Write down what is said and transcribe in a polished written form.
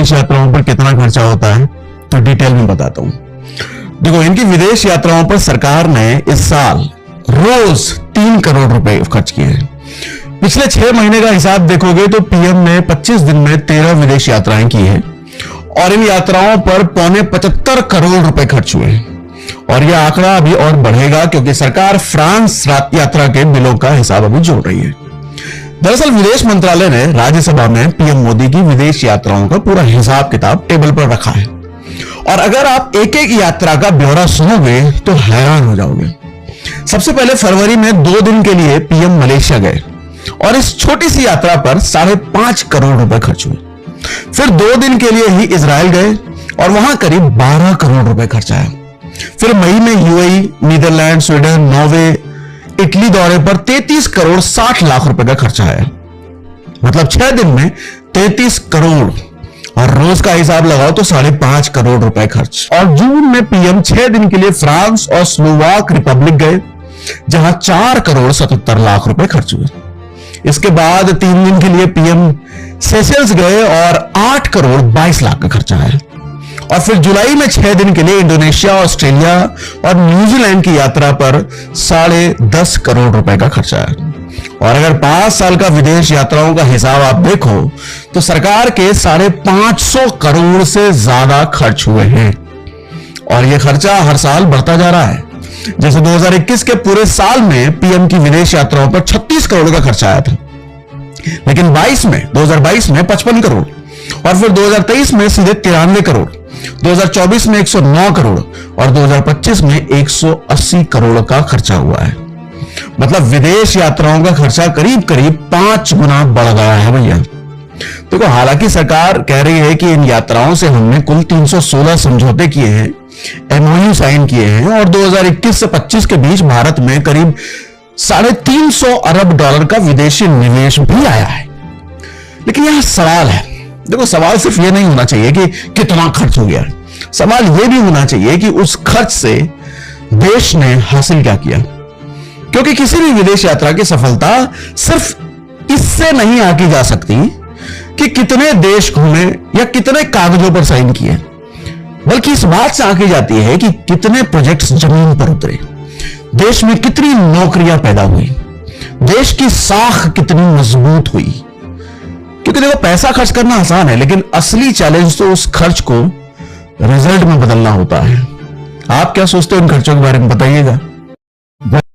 विदेश यात्राओं पर कितना खर्चा होता है तो डिटेल में बताता हूं। देखो, इनकी विदेश यात्राओं पर सरकार ने इस साल रोज 3 करोड़ रुपए खर्च किए हैं। पिछले 6 महीने का हिसाब देखोगे तो पीएम ने 25 दिन में 13 विदेश यात्राएं की है और इन यात्राओं पर 75 करोड़ रुपए खर्च हुए हैं। और यह आंकड़ा अभी और बढ़ेगा क्योंकि सरकार फ्रांस यात्रा के बिलों का हिसाब अभी जोड़ रही है। दरअसल विदेश मंत्रालय ने राज्यसभा में पीएम मोदी की विदेश यात्राओं का पूरा हिसाब किताब टेबल पर रखा है और अगर आप एक एक यात्रा का ब्यौरा सुनोगे तो हैरान हो जाओगे। सबसे पहले फरवरी में 2 दिन के लिए पीएम मलेशिया गए और इस छोटी सी यात्रा पर 5.5 करोड़ रुपए खर्च हुए। फिर 2 दिन के लिए ही इजराइल गए और वहां करीब 12 करोड़ रुपए खर्च आया। फिर मई में UAE, Netherlands, Sweden, Norway, Italy दौरे पर 33 करोड़ 60 लाख रुपए का खर्चा आया। मतलब 6 दिन में 33 करोड़ और रोज का हिसाब लगाओ तो 5.5 करोड़ रुपए खर्च। और जून में पीएम 6 दिन के लिए फ्रांस और स्लोवाक रिपब्लिक गए जहां 4 करोड़ 77 लाख रुपए खर्च हुए। इसके बाद 3 दिन के लिए पीएम सेशल्स गए और 8 करोड़ 22 लाख का खर्चा आया। और फिर जुलाई में 6 दिन के लिए इंडोनेशिया, ऑस्ट्रेलिया और न्यूजीलैंड की यात्रा पर 10.5 करोड़ रुपए का खर्चा आया। और अगर 5 साल का विदेश यात्राओं का हिसाब आप देखो तो सरकार के 550 करोड़ से ज्यादा खर्च हुए हैं और यह खर्चा हर साल बढ़ता जा रहा है। जैसे 2021 के पूरे साल में पीएम की विदेश यात्राओं पर 36 करोड़ का खर्चा आया था, लेकिन 2022 में 55 करोड़ और फिर 2023 में सीधे 93 करोड़, 2024 में 109 करोड़ और 2025 में 180 करोड़ का खर्चा हुआ है। मतलब विदेश यात्राओं का खर्चा करीब करीब 5 गुना बढ़ गया है भैया। देखो, हालांकि सरकार कह रही है कि इन यात्राओं से हमने कुल 316 समझौते किए हैं, एमओयू साइन किए हैं और 2021 से 25 के बीच भारत में करीब 350 अरब डॉलर का विदेशी निवेश भी आया है। लेकिन यह सवाल है, देखो सवाल सिर्फ ये नहीं होना चाहिए कि कितना खर्च हो गया, सवाल यह भी होना चाहिए कि उस खर्च से देश ने हासिल क्या किया। क्योंकि किसी भी विदेश यात्रा की सफलता सिर्फ इससे नहीं आंकी जा सकती कि कितने देश घूमे या कितने कागजों पर साइन किए, बल्कि इस बात से आंकी जाती है कि कितने प्रोजेक्ट्स जमीन पर उतरे, देश में कितनी नौकरियां पैदा हुई, देश की साख कितनी मजबूत हुई। क्योंकि देखो, पैसा खर्च करना आसान है लेकिन असली चैलेंज तो उस खर्च को रिजल्ट में बदलना होता है। आप क्या सोचते हो इन खर्चों के बारे में, बताइएगा।